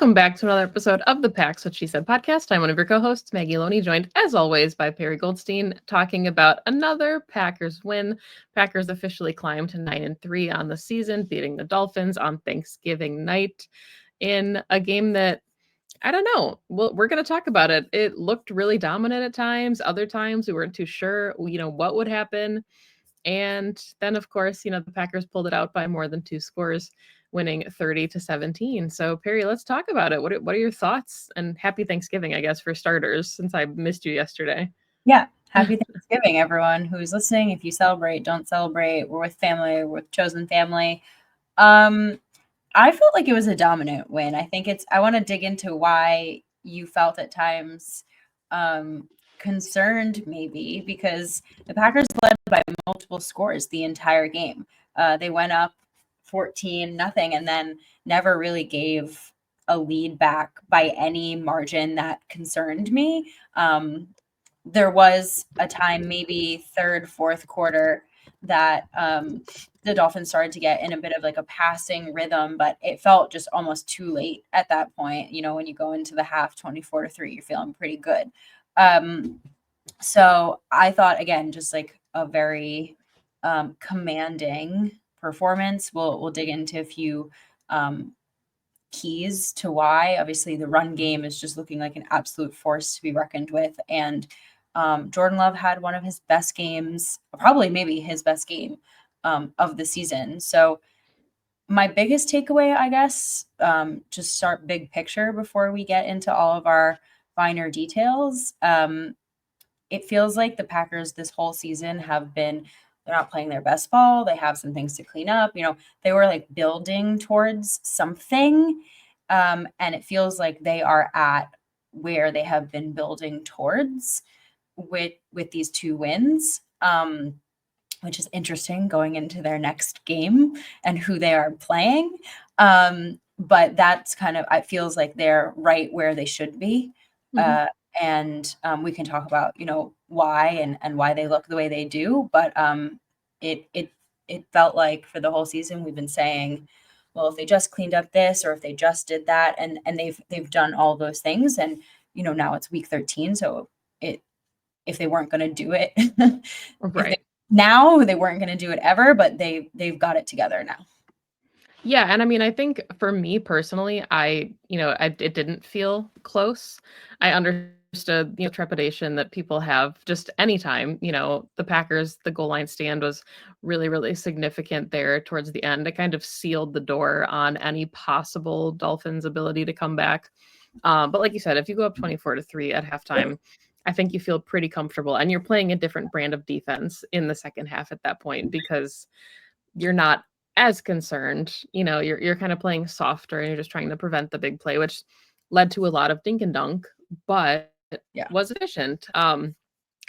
Welcome back to another episode of the Pax What She Said podcast. I'm one of your co-hosts, Maggie Loney, joined as always by Perry Goldstein, talking about another Packers win. Packers officially climbed to 9-3 on the season, beating the Dolphins on Thanksgiving night in a game that, I don't know. Well, we're going to talk about it. It looked really dominant at times. Other times we weren't too sure, what would happen. And then, of course, the Packers pulled it out by more than 2 scores, winning 30-17. So, Perry, let's talk about it. What are your thoughts? And happy Thanksgiving, I guess, for starters, since I missed you yesterday. Yeah. Happy Thanksgiving, everyone who's listening. If you celebrate, don't celebrate. We're with family. We're with chosen family. I felt like it was a dominant win. I want to dig into why you felt at times concerned, maybe, because the Packers led by multiple scores the entire game. They went up 14-0 and then never really gave a lead back by any margin that concerned me. There was a time, maybe third, fourth quarter, that the Dolphins started to get in a bit of like a passing rhythm, but it felt just almost too late at that point. When you go into the half 24-3, you're feeling pretty good. So I thought, again, just like a very commanding performance. We'll dig into a few keys to why. Obviously, the run game is just looking like an absolute force to be reckoned with. And Jordan Love had one of his best games, probably maybe his best game of the season. So my biggest takeaway, I guess, just start big picture before we get into all of our finer details. It feels like the Packers this whole season they're not playing their best ball. They have some things to clean up. They were like building towards something. And it feels like they are at where they have been building towards with these 2 wins, which is interesting going into their next game and who they are playing. But that's it feels like they're right where they should be. Mm-hmm. And we can talk about, why and why they look the way they do. But it felt like for the whole season we've been saying, well, if they just cleaned up this or if they just did that, and they've done all those things, and now it's week 13, so if they weren't going to do it, right now they weren't going to do it ever, but they've got it together now. Yeah, and I mean, I think for me personally, it didn't feel close. I understood, trepidation that people have just anytime, the Packers, the goal line stand was really, really significant there towards the end. It kind of sealed the door on any possible Dolphins ability to come back. But like you said, if you go up 24-3 at halftime, I think you feel pretty comfortable, and you're playing a different brand of defense in the second half at that point, because you're not as concerned. You're kind of playing softer and you're just trying to prevent the big play, which led to a lot of dink and dunk, but was efficient. And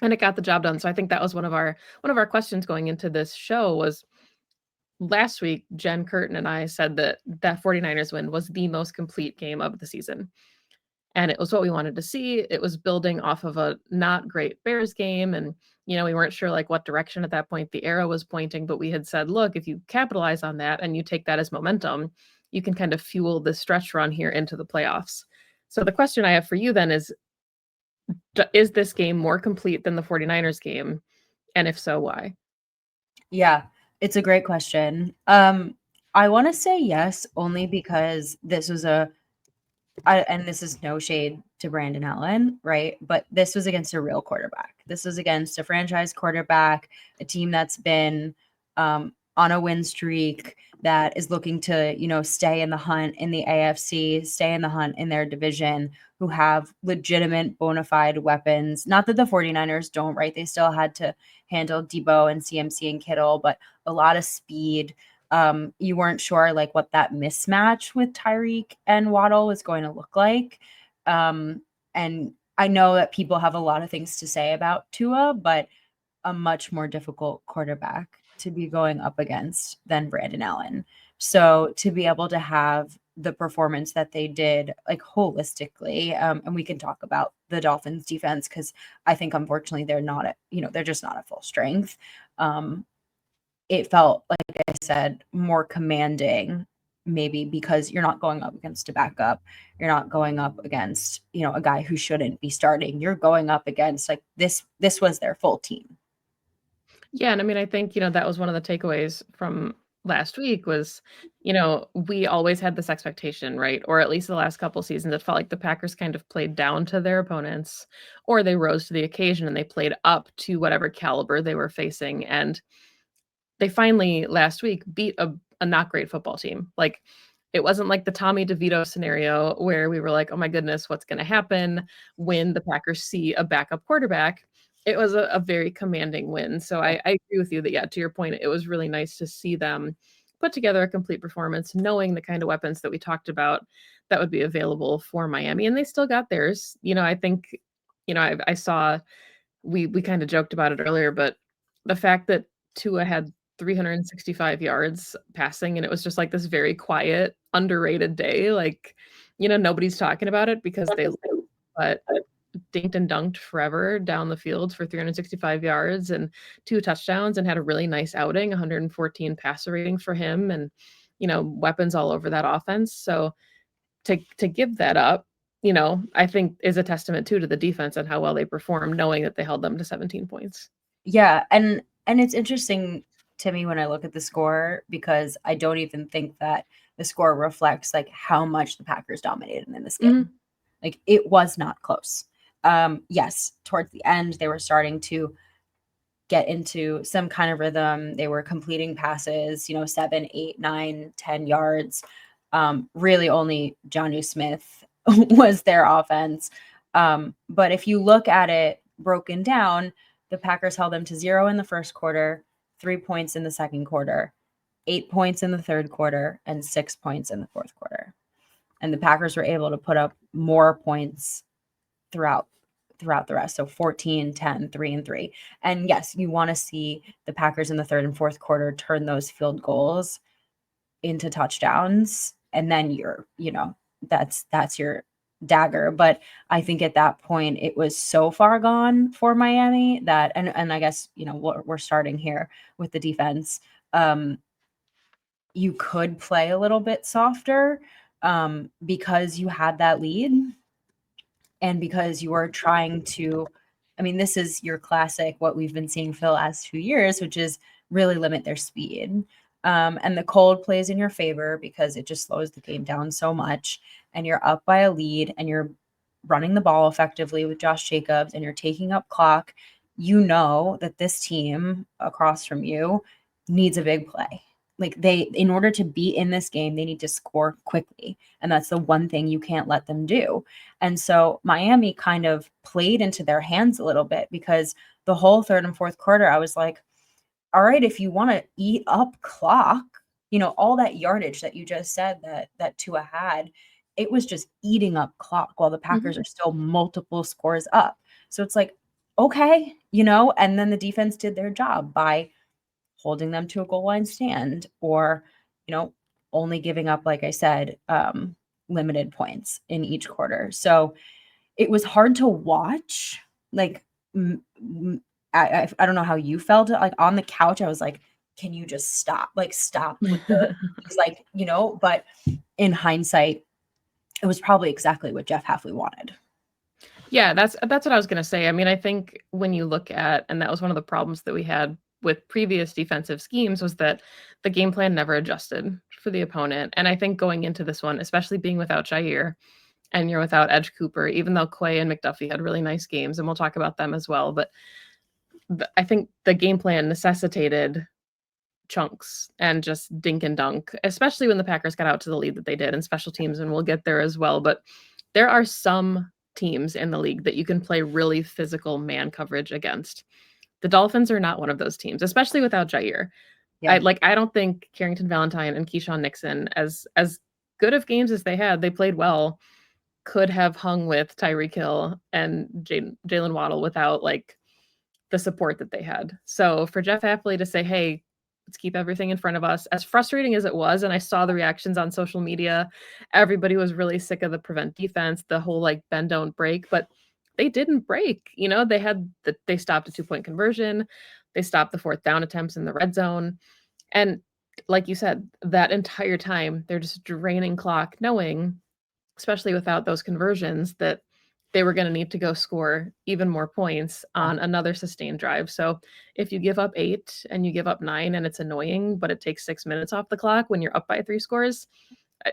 it got the job done. So I think that was one of our questions going into this show was last week. Jen Curtin and I said that 49ers win was the most complete game of the season. And it was what we wanted to see. It was building off of a not great Bears game. And, we weren't sure like what direction at that point the arrow was pointing, but we had said, look, if you capitalize on that and you take that as momentum, you can kind of fuel the stretch run here into the playoffs. So the question I have for you then is this game more complete than the 49ers game? And if so, why? Yeah, it's a great question. I want to say yes, only because this was and this is no shade to Brandon Allen, right? But this was against a real quarterback. This was against a franchise quarterback, a team that's been on a win streak, that is looking to, stay in the hunt in the AFC, stay in the hunt in their division, who have legitimate bona fide weapons. Not that the 49ers don't, right? They still had to handle Debo and CMC and Kittle, but a lot of speed. You weren't sure like what that mismatch with Tyreek and Waddle was going to look like. And I know that people have a lot of things to say about Tua, but a much more difficult quarterback to be going up against than Brandon Allen. So to be able to have the performance that they did, like holistically, and we can talk about the Dolphins defense, because I think unfortunately they're just not at full strength. It felt, like I said, more commanding maybe because you're not going up against a backup. You're not going up against, a guy who shouldn't be starting. You're going up against like this was their full team. Yeah, and I mean, I think, that was one of the takeaways from last week was, we always had this expectation, right? Or at least the last couple seasons, it felt like the Packers kind of played down to their opponents, or they rose to the occasion and they played up to whatever caliber they were facing. And they finally last week beat a not great football team. Like it wasn't like the Tommy DeVito scenario where we were like, "Oh my goodness, what's going to happen when the Packers see a backup quarterback?" It was a very commanding win. So I agree with you that, yeah, to your point, it was really nice to see them put together a complete performance, knowing the kind of weapons that we talked about that would be available for Miami, and they still got theirs. I think, I saw we kind of joked about it earlier, but the fact that Tua had 365 yards passing and it was just like this very quiet, underrated day, like, nobody's talking about it because they but dinked and dunked forever down the field for 365 yards and 2 touchdowns and had a really nice outing, 114 passer rating for him and, weapons all over that offense. So to give that up, I think is a testament too to the defense and how well they performed, knowing that they held them to 17 points. Yeah, and it's interesting to me when I look at the score because I don't even think that the score reflects like how much the Packers dominated in this game. Mhm. Like it was not close. Yes, towards the end they were starting to get into some kind of rhythm. They were completing passes, 7, 8, 9, 10 yards. Really only Jonnu Smith was their offense. But if you look at it broken down, the Packers held them to 0 in the first quarter, 3 points in the second quarter, 8 points in the third quarter, and 6 points in the fourth quarter. And the Packers were able to put up more points throughout the rest. So 14, 10, 3, and 3. And yes, you want to see the Packers in the third and fourth quarter turn those field goals into touchdowns. And then that's your dagger. But I think at that point it was so far gone for Miami that and I guess, we're starting here with the defense. You could play a little bit softer because you had that lead and because you are trying to, I mean, this is your classic, what we've been seeing for the last 2 years, which is really limit their speed. And the cold plays in your favor because it just slows the game down so much. And you're up by a lead and you're running the ball effectively with Josh Jacobs and you're taking up clock. You know that this team across from you needs a big play. Like in order to be in this game, they need to score quickly. And that's the one thing you can't let them do. And so Miami kind of played into their hands a little bit because the whole third and fourth quarter, I was like, all right, if you want to eat up clock, all that yardage that you just said that Tua had, it was just eating up clock while the Packers Mhm. are still multiple scores up. So it's like, okay, and then the defense did their job by holding them to a goal line stand or, only giving up, like I said, limited points in each quarter. So it was hard to watch. Like, I don't know how you felt. Like on the couch, I was like, "Can you just stop? Like, stop with the like, But in hindsight, it was probably exactly what Jeff Hafley wanted. Yeah, that's what I was gonna say. I mean, I think when you look at and that was one of the problems that we had with previous defensive schemes was that the game plan never adjusted for the opponent. And I think going into this one, especially being without Jair and you're without Edge Cooper, even though Quay and McDuffie had really nice games, and we'll talk about them as well. But I think the game plan necessitated chunks and just dink and dunk, especially when the Packers got out to the lead that they did in special teams, and we'll get there as well. But there are some teams in the league that you can play really physical man coverage against. The Dolphins are not one of those teams, especially without Jair. Yeah. I don't think Carrington Valentine and Keyshawn Nixon, as good of games as they played well, could have hung with Tyreek Hill and Jalen Waddle without like the support that they had. So for Jeff Hafley to say, "Hey, let's keep everything in front of us," as frustrating as it was, and I saw the reactions on social media, everybody was really sick of the prevent defense, the whole like bend don't break, but they didn't break. They stopped a 2-point conversion, they stopped the fourth down attempts in the red zone, and like you said, that entire time, they're just draining clock, knowing, especially without those conversions, that they were gonna need to go score even more points Yeah. on another sustained drive. So, if you give up 8 and you give up 9 and it's annoying, but it takes 6 minutes off the clock when you're up by 3 scores,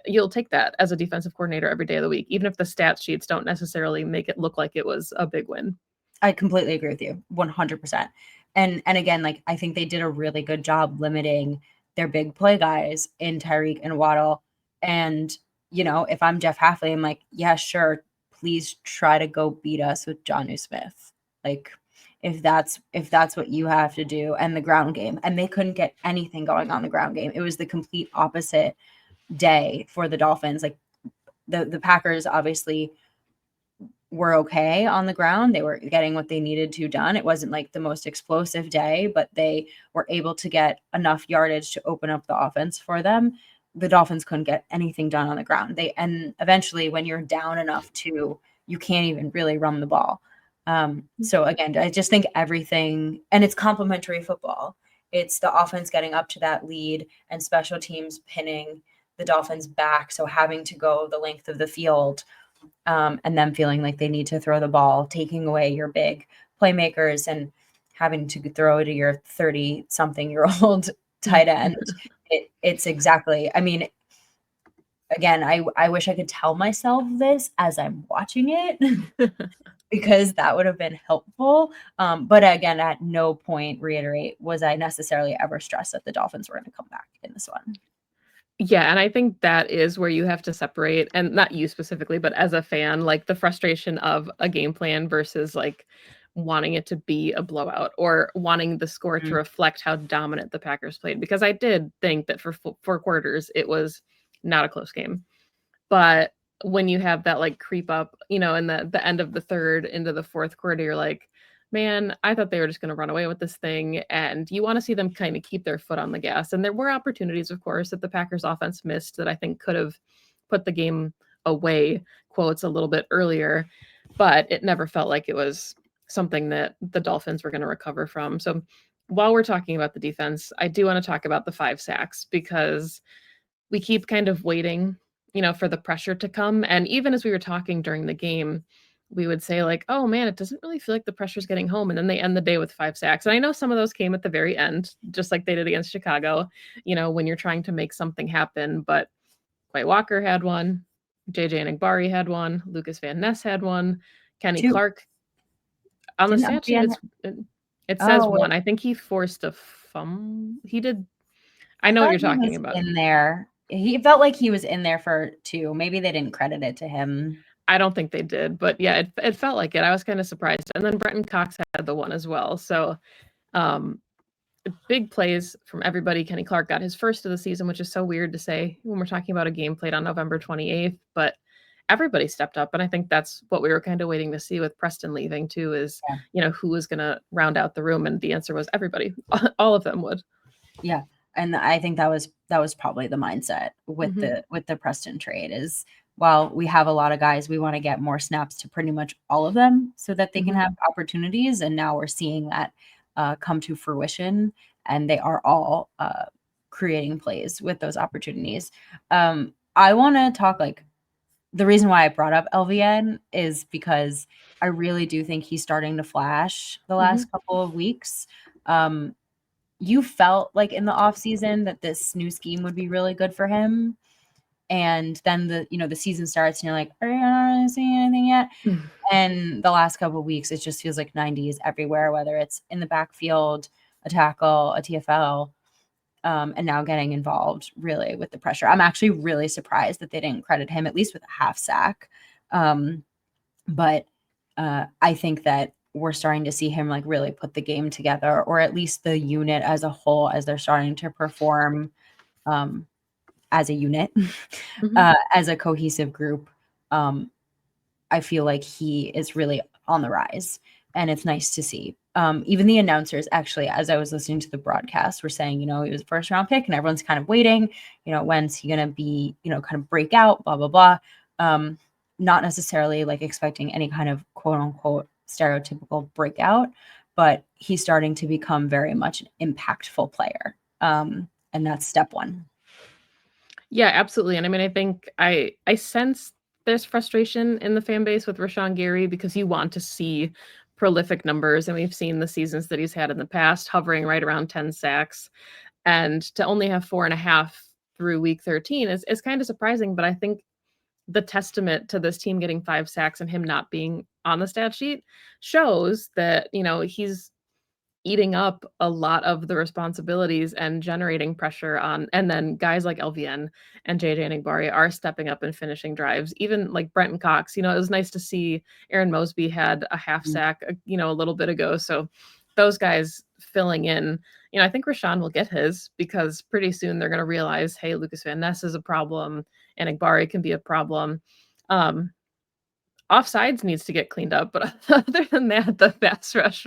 you'll take that as a defensive coordinator every day of the week, even if the stat sheets don't necessarily make it look like it was a big win. I completely agree with you, 100%. And again, like, I think they did a really good job limiting their big play guys in Tyreek and Waddle. And, if I'm Jeff Hafley, I'm like, yeah, sure, please try to go beat us with Jonnu Smith. Like, if that's what you have to do, and the ground game. And they couldn't get anything going on the ground game. It was the complete opposite day for the Dolphins. Like, the Packers obviously were okay on the ground. They were getting what they needed to done. It wasn't like the most explosive day, but they were able to get enough yardage to open up the offense for them. The Dolphins couldn't get anything done on the ground. And eventually, when you're down enough to, you can't even really run the ball. So again, I just think everything, and it's complementary football. It's the offense getting up to that lead and special teams pinning the Dolphins back. So having to go the length of the field, and them feeling like they need to throw the ball, taking away your big playmakers and having to throw to your 30-something-year-old tight end. It's exactly, I mean, again, I wish I could tell myself this as I'm watching it because that would have been helpful. But again, at no point, reiterate, was I necessarily ever stressed that the Dolphins were going to come back in this one. Yeah, and I think that is where you have to separate, and not you specifically, but as a fan, like the frustration of a game plan versus like wanting it to be a blowout or wanting the score to Mhm. reflect how dominant the Packers played. Because I did think that for 4 quarters, it was not a close game. But when you have that like creep up, in the end of the third into the fourth quarter, you're like, man, I thought they were just going to run away with this thing. And you want to see them kind of keep their foot on the gas. And there were opportunities, of course, that the Packers offense missed that I think could have put the game away, quotes, a little bit earlier. But it never felt like it was something that the Dolphins were going to recover from. So while we're talking about the defense, I do want to talk about the 5 sacks because we keep kind of waiting, for the pressure to come. And even as we were talking during the game, we would say like, "Oh man, it doesn't really feel like the pressure's getting home." And then they end the day with 5 sacks. And I know some of those came at the very end, just like they did against Chicago, when you're trying to make something happen. But Quay Walker had one, JJ Enagbari had one, Lucas Van Ness had one, Kenny 2. Clark. On the Didn't stat sheet, Etienne it says Oh, wait, one. I think he forced a he did. I I know what thought you're he talking was about. in there. He felt like he was in there for 2. Maybe they didn't credit it to him. I don't think they did, but yeah, it felt like it. I was kind of surprised. And then Brenton Cox had the one as well. So, um, big plays from everybody. Kenny Clark got his first of the season, which is so weird to say when we're talking about a game played on November 28th, but everybody stepped up. And I think that's what we were kind of waiting to see with Preston leaving too is, Yeah. who was going to round out the room. And the answer was everybody. All of them would. Yeah. And I think that was probably the mindset with Mhm. the Preston trade is, while we have a lot of guys, we want to get more snaps to pretty much all of them so that they can Mhm. have opportunities. And now we're seeing that come to fruition, and they are all creating plays with those opportunities. I want to talk, like, the reason why I brought up LVN is because I really do think he's starting to flash the last Mhm. couple of weeks. Um, you felt like in the off season that this new scheme would be really good for him. And then the season starts and you're like, are you not really seeing anything yet? And the last couple of weeks, it just feels like 90 is everywhere, whether it's in the backfield, a tackle, a TFL, and now getting involved really with the pressure. I'm actually really surprised that they didn't credit him at least with a half sack. Um, but I think that we're starting to see him like really put the game together, or at least the unit as a whole, as they're starting to perform um, as a unit, Mhm. as a cohesive group. Um, I feel like he is really on the rise, and it's nice to see. Even the announcers, actually, as I was listening to the broadcast, were saying, he was a first round pick, and everyone's kind of waiting, when's he going to be, kind of break out, blah, blah, blah. Not necessarily like expecting any kind of quote unquote stereotypical breakout, but he's starting to become very much an impactful player. And that's step one. Yeah, absolutely. And I mean, I think I sense there's frustration in the fan base with Rashawn Gary because you want to see prolific numbers, and we've seen the seasons that he's had in the past hovering right around 10 sacks, and to only have 4.5 through week 13 is kind of surprising. But I think the testament to this team getting 5 sacks and him not being on the stat sheet shows that, he's eating up a lot of the responsibilities and generating pressure on, and then guys like LVN and JJ Enigbari are stepping up and finishing drives. Even like Brenton Cox, it was nice to see Aaron Mosby had a half Mm. sack, a little bit ago. So those guys filling in, I think Rashawn will get his because pretty soon they're going to realize, hey, Lucas Van Ness is a problem and Enigbari can be a problem. Um, Offsides needs to get cleaned up, but other than that, the pass rush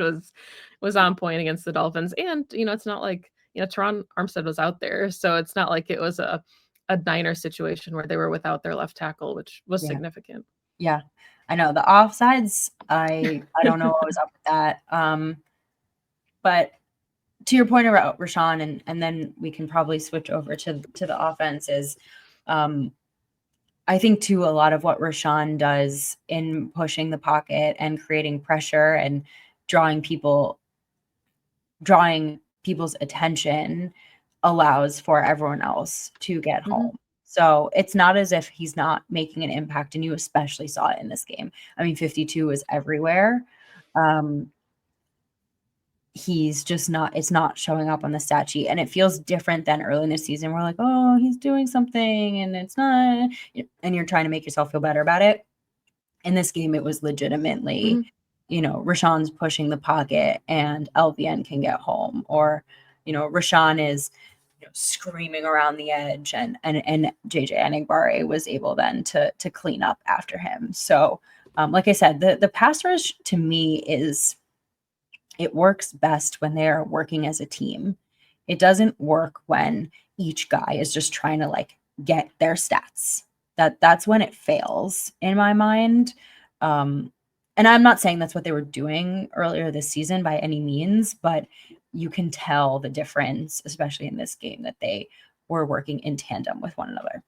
was on point against the Dolphins. And, it's not like, Teron Armstead was out there, so it's not like it was a Niner situation where they were without their left tackle, which was Yeah. significant. Yeah. I know the offsides, I don't know what was up with that. But to your point about Rashawn, and then we can probably switch over to the offenses. I think too, a lot of what Rashawn does in pushing the pocket and creating pressure and drawing people's attention allows for everyone else to get Mhm. home. So it's not as if he's not making an impact, and you especially saw it in this game. I mean, 52 was everywhere. Um, he's just not, it's not showing up on the stat sheet, and it feels different than early in the season. We're like, oh, he's doing something and it's not, and you're trying to make yourself feel better about it. In this game, it was legitimately, Mhm. Rashawn's pushing the pocket and LVN can get home, or, Rashawn is screaming around the edge, and JJ Enigbari was able then to clean up after him. So, like I said, the pass rush to me it works best when they are working as a team. It doesn't work when each guy is just trying to like get their stats. That's when it fails in my mind. And I'm not saying that's what they were doing earlier this season by any means, but you can tell the difference, especially in this game, that they were working in tandem with one another.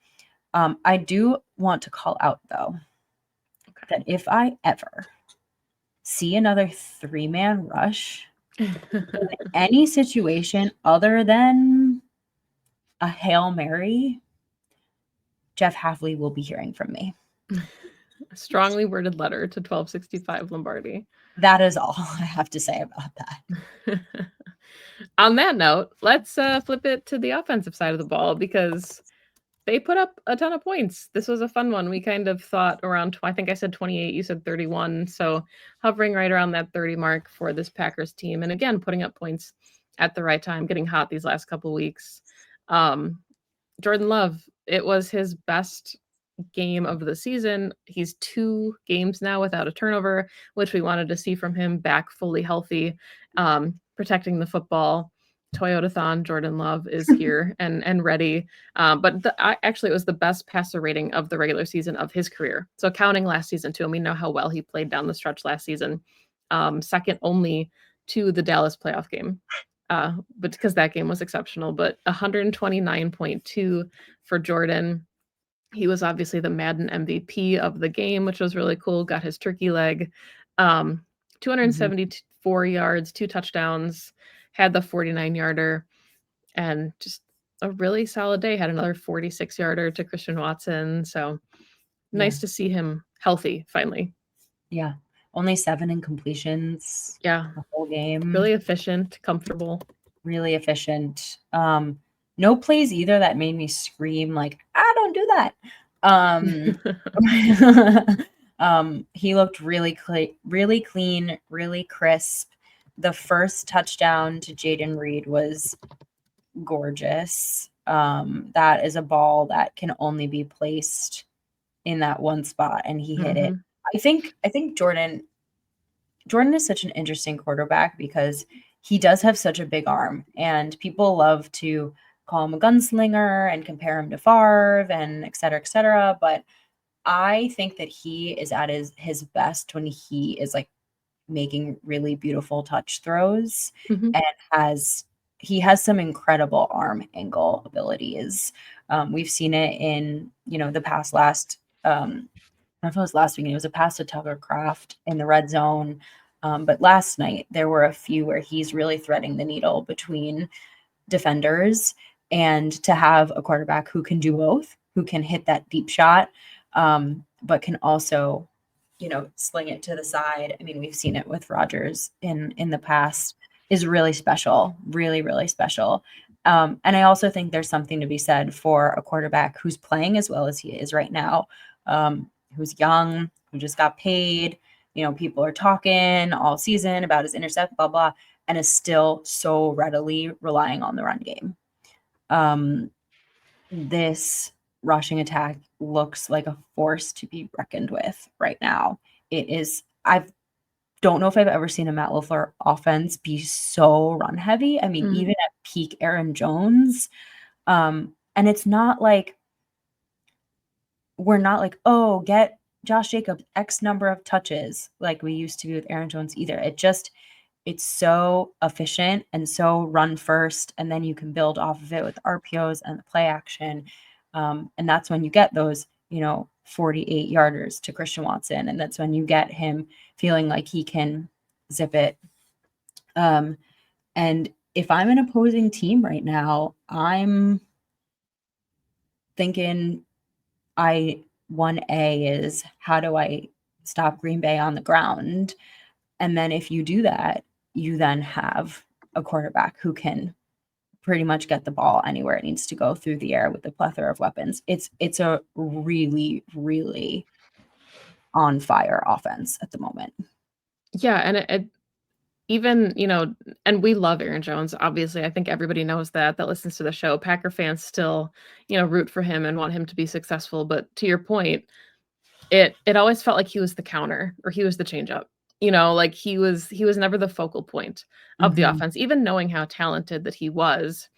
I do want to call out though that if I ever see another 3-man rush in any situation other than a Hail Mary, Jeff Hafley will be hearing from me. A strongly worded letter to 1265 Lombardi. That is all I have to say about that. On that note, let's flip it to the offensive side of the ball because they put up a ton of points. This was a fun one. We kind of thought around, I think I said 28, you said 31. So hovering right around that 30 mark for this Packers team. And again, putting up points at the right time, getting hot these last couple weeks. Jordan Love, it was his best game of the season. He's 2 games now without a turnover, which we wanted to see from him, back fully healthy, protecting the football. Toyotathon Jordan Love is here and ready. But actually, it was the best passer rating of the regular season of his career. So counting last season too, and we know how well he played down the stretch last season. Second only to the Dallas playoff game, but because that game was exceptional. But 129.2 for Jordan. He was obviously the Madden MVP of the game, which was really cool. Got his turkey leg. Um, Mhm. 274 yards, 2 touchdowns, had the 49-yarder, and just a really solid day. Had another 46-yarder to Christian Watson. So Yeah. nice to see him healthy finally. Yeah. Only 7 incompletions Yeah, the whole game. really efficient, comfortable. Really efficient. No plays either that made me scream like, "I don't do that." Um, he looked really clean, really crisp. The first touchdown to Jaden Reed was gorgeous. That is a ball that can only be placed in that one spot, and he hit it. Mhm. I think Jordan is such an interesting quarterback because he does have such a big arm, and people love to call him a gunslinger and compare him to Favre and et cetera, et cetera. But I think that he is at his best when he is like making really beautiful touch throws Mhm. and has he has some incredible arm angle abilities. We've seen it in, the past last, I don't know if it was last week, it was a pass to Tucker Craft in the red zone. But last night, there were a few where he's really threading the needle between defenders, and to have a quarterback who can do both, who can hit that deep shot, but can also, sling it to the side. I mean, we've seen it with Rodgers in the past, is really special, really, really special. And I also think there's something to be said for a quarterback who's playing as well as he is right now, who's young, who just got paid. People are talking all season about his intercept, blah, blah, and is still so readily relying on the run game. This rushing attack looks like a force to be reckoned with right now. It is, I don't know if I've ever seen a Matt LaFleur offense be so run heavy. I mean, even at peak Aaron Jones. And it's not like, we're not like, oh, get Josh Jacobs X number of touches like we used to be with Aaron Jones either. It's so efficient and so run first, and then you can build off of it with RPOs and the play action. And that's when you get those, 48 yarders to Christian Watson. And that's when you get him feeling like he can zip it. And if I'm an opposing team right now, I'm thinking 1A is, how do I stop Green Bay on the ground? And then if you do that, you then have a quarterback who can pretty much get the ball anywhere it needs to go through the air with a plethora of weapons. It's a really, really on fire offense at the moment. Yeah, and it even, and we love Aaron Jones, obviously, I think everybody knows that listens to the show. Packer fans still, root for him and want him to be successful, but to your point, it always felt like he was the counter or he was the change up. Like he was never the focal point of the offense. Even knowing how talented that he was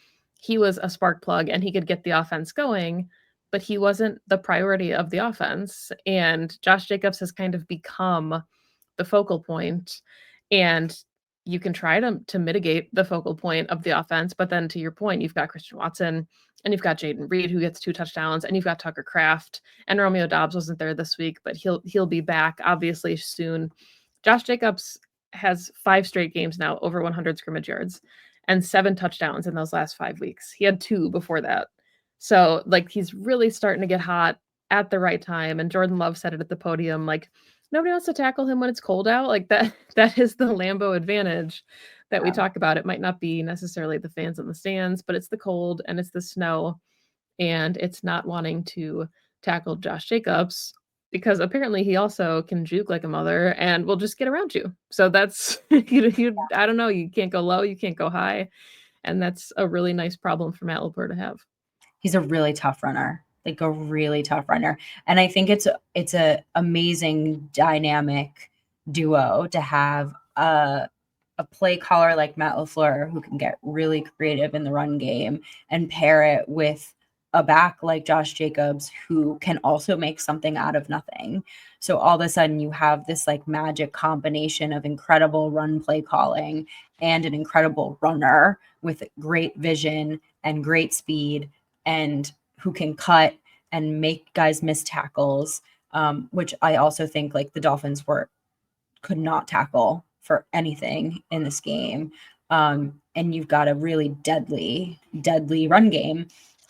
a spark plug and he could get the offense going, but he wasn't the priority of the offense. And Josh Jacobs has kind of become the focal point, and you can try to mitigate the focal point of the offense, but then to your point, you've got Christian Watson and you've got Jaden Reed who gets 2 touchdowns, and you've got Tucker Craft, and Romeo Doubs wasn't there this week, but he'll be back obviously soon. Josh Jacobs has 5 straight games now over 100 scrimmage yards and 7 touchdowns in those last 5 weeks. He had 2 before that. So, like, he's really starting to get hot at the right time, and Jordan Love said it at the podium, like, nobody wants to tackle him when it's cold out. Like, that is the Lambeau advantage that we talk about. It might not be necessarily the fans in the stands, but it's the cold and it's the snow, and it's not wanting to tackle Josh Jacobs because apparently he also can juke like a mother and will just get around you. So that's I don't know, you can't go low, you can't go high, and that's a really nice problem for Matt LaFleur to have. He's a really tough runner, like a really tough runner. And I think it's a amazing dynamic duo to have a play caller like Matt LaFleur who can get really creative in the run game and pair it with a back like Josh Jacobs who can also make something out of nothing. So all of a sudden you have this like magic combination of incredible run play calling and an incredible runner with great vision and great speed, and who can cut and make guys miss tackles, which I also think like the Dolphins could not tackle for anything in this game. And you've got a really deadly run game.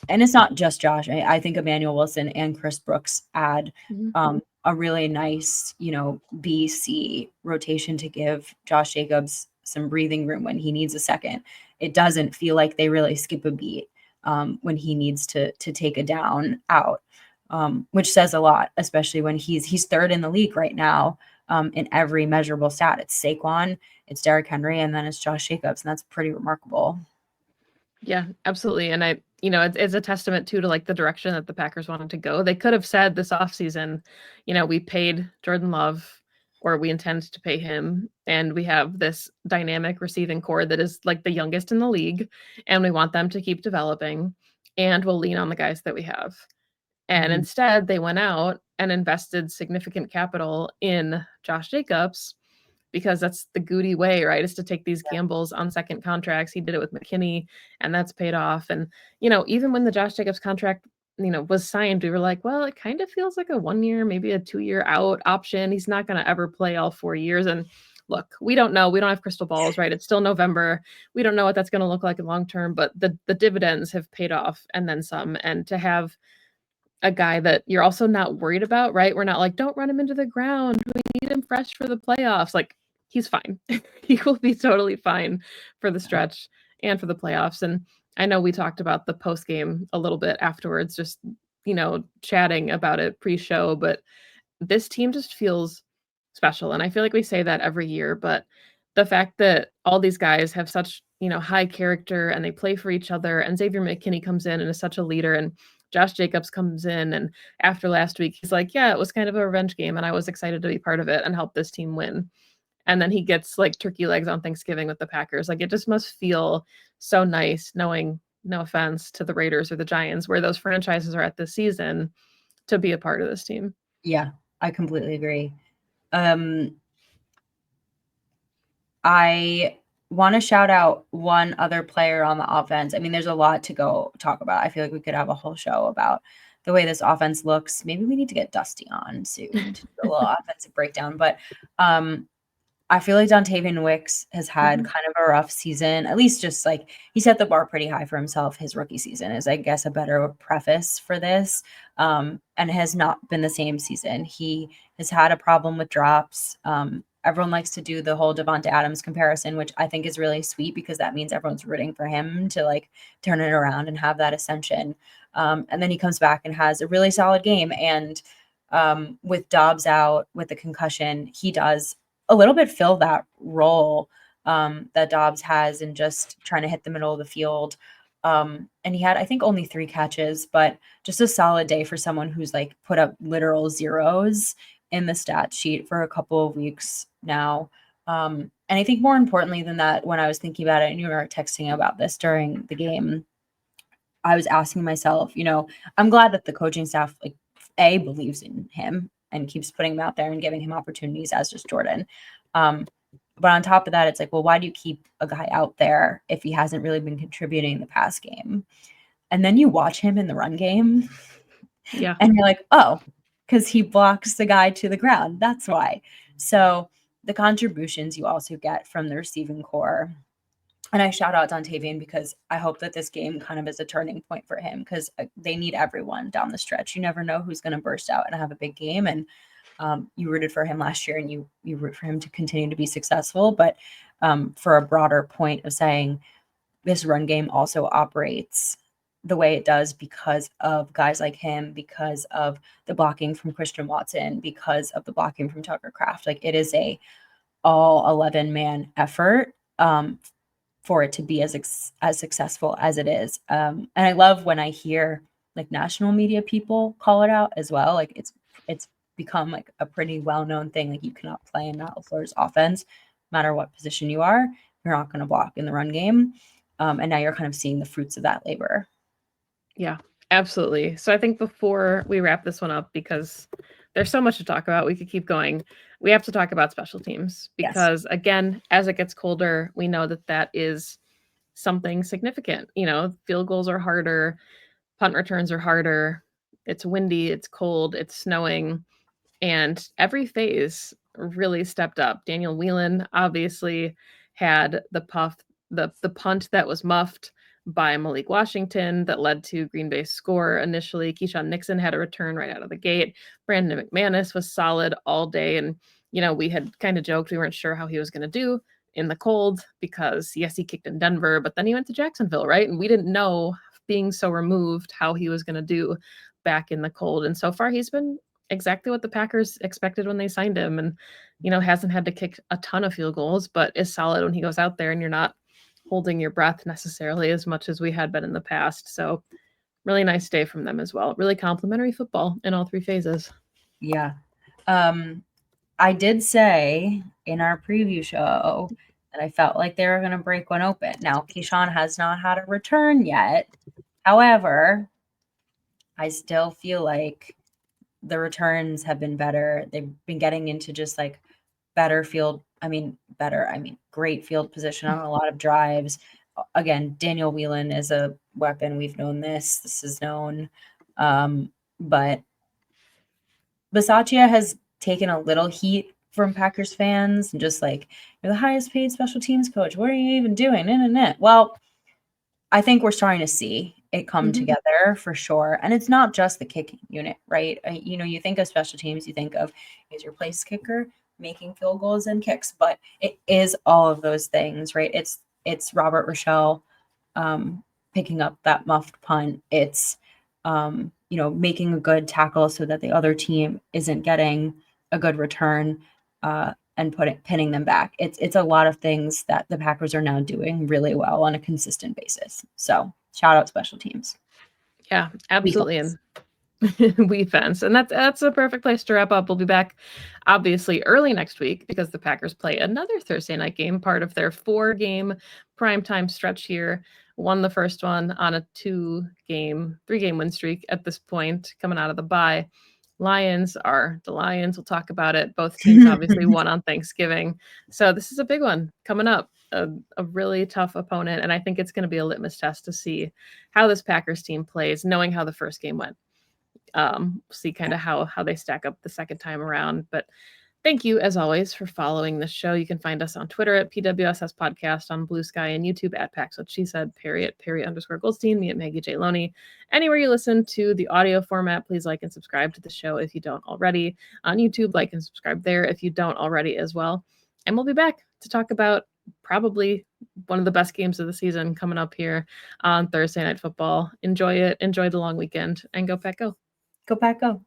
And it's not just Josh. I think Emmanuel Wilson and Chris Brooks add a really nice, BC rotation to give Josh Jacobs some breathing room when he needs a second. It doesn't feel like they really skip a beat when he needs to take a down out, which says a lot, especially when he's third in the league right now in every measurable stat. It's Saquon, it's Derrick Henry, and then it's Josh Jacobs, and that's pretty remarkable. Yeah, absolutely. And it's a testament too to like the direction that the Packers wanted to go. They could have said this offseason, we paid Jordan Love, or we intend to pay him, and we have this dynamic receiving core that is like the youngest in the league, and we want them to keep developing, and we'll lean on the guys that we have. And instead, they went out and invested significant capital in Josh Jacobs, because that's the Goody way, right? Is to take these gambles on second contracts. He did it with McKinney, and that's paid off. And, even when the Josh Jacobs contract, was signed, we were like, well, it kind of feels like a 1 year, maybe a 2 year out option. He's not going to ever play all 4 years. And look, we don't know. We don't have crystal balls, right? It's still November. We don't know what that's going to look like in long term, but the dividends have paid off and then some. And to have a guy that you're also not worried about, right? We're not like, don't run him into the ground. We need him fresh for the playoffs. Like, he's fine. He will be totally fine for the stretch and for the playoffs. And I know we talked about the post game a little bit afterwards, just, chatting about it pre-show, but this team just feels special. And I feel like we say that every year, but the fact that all these guys have such, high character and they play for each other, and Xavier McKinney comes in and is such a leader, and Josh Jacobs comes in, and after last week, he's like, yeah, it was kind of a revenge game and I was excited to be part of it and help this team win. And then he gets like turkey legs on Thanksgiving with the Packers. Like, it just must feel so nice knowing, no offense to the Raiders or the Giants, where those franchises are at this season, to be a part of this team. Yeah, I completely agree. I want to shout out one other player on the offense. I mean, there's a lot to go talk about. I feel like we could have a whole show about the way this offense looks. Maybe we need to get Dusty on soon to do a little offensive breakdown. But I feel like Dontavian Wicks has had kind of a rough season. At least just like he set the bar pretty high for himself. His rookie season is, I guess, a better preface for this, and has not been the same season. He has had a problem with drops. Everyone likes to do the whole Devonta Adams comparison, which I think is really sweet because that means everyone's rooting for him to like turn it around and have that ascension. And then he comes back and has a really solid game. And with Dobbs out with the concussion, he does a little bit fill that role that Dobbs has in just trying to hit the middle of the field. And he had, I think, only 3 catches, but just a solid day for someone who's like put up literal zeros in the stat sheet for a couple of weeks now. And I think more importantly than that, when I was thinking about it and you were texting about this during the game, I was asking myself, I'm glad that the coaching staff, like, A, believes in him and keeps putting him out there and giving him opportunities, as does Jordan. But on top of that, it's like, well, why do you keep a guy out there if he hasn't really been contributing in the pass game? And then you watch him in the run game. Yeah. And you're like, oh, because he blocks the guy to the ground. That's why. So the contributions you also get from the receiving core. And I shout out Dontavian because I hope that this game kind of is a turning point for him because they need everyone down the stretch. You never know who's going to burst out and have a big game. And you rooted for him last year and you root for him to continue to be successful. But for a broader point of saying this run game also operates the way it does because of guys like him, because of the blocking from Christian Watson, because of the blocking from Tucker Kraft. Like, it is a all 11-man effort for it to be as successful as it is. And I love when I hear like national media people call it out as well. Like, it's become like a pretty well-known thing. Like, you cannot play in Matt LaFleur's offense, no matter what position you are. You're not going to block in the run game. And now you're kind of seeing the fruits of that labor. Yeah, absolutely. So I think before we wrap this one up, because there's so much to talk about, we could keep going. We have to talk about special teams because, again, as it gets colder, we know that is something significant. Field goals are harder, punt returns are harder. It's windy, it's cold, it's snowing, and every phase really stepped up. Daniel Whelan obviously had the punt that was muffed by Malik Washington that led to Green Bay's score initially. Keyshawn Nixon had a return right out of the gate. Brandon McManus was solid all day. And, we had kind of joked we weren't sure how he was going to do in the cold because, yes, he kicked in Denver, but then he went to Jacksonville, right? And we didn't know, being so removed, how he was going to do back in the cold. And so far, he's been exactly what the Packers expected when they signed him, and, hasn't had to kick a ton of field goals, but is solid when he goes out there and you're not holding your breath necessarily as much as we had been in the past. So really nice day from them as well. Really complimentary football in all 3 phases. Yeah. I did say in our preview show that I felt like they were going to break one open. Now, Keyshawn has not had a return yet. However, I still feel like the returns have been better. They've been getting into just like better field better. Great field position on a lot of drives. Again, Daniel Whelan is a weapon. We've known this. This is known. But Bisaccia has taken a little heat from Packers fans and just like, you're the highest paid special teams coach. What are you even doing? Well, I think we're starting to see it come together for sure. And it's not just the kicking unit, right? You think of special teams, you think of, is your place kicker making field goals and kicks, but it is all of those things, right? It's Robert Rochelle picking up that muffed punt. It's making a good tackle so that the other team isn't getting a good return and pinning them back. It's a lot of things that the Packers are now doing really well on a consistent basis. So shout out special teams. Yeah, absolutely. And we fence. And that's a perfect place to wrap up. We'll be back obviously early next week because the Packers play another Thursday night game, part of their 4-game primetime stretch here. Won the first one on a 3-game win streak at this point, coming out of the bye. Lions are the Lions. We'll talk about it. Both teams obviously won on Thanksgiving. So this is a big one coming up, a really tough opponent. And I think it's going to be a litmus test to see how this Packers team plays, knowing how the first game went. See kind of how they stack up the second time around. But thank you, as always, for following the show. You can find us on Twitter at PWSS Podcast, on Blue Sky and YouTube at Pax What She Said, Perry at Perry_Goldstein, me at Maggie J. Loney. Anywhere you listen to the audio format, please like and subscribe to the show if you don't already. On YouTube, like and subscribe there if you don't already as well. And we'll be back to talk about probably one of the best games of the season coming up here on Thursday Night Football. Enjoy it. Enjoy the long weekend, and go Pack Go. Go Pack Go.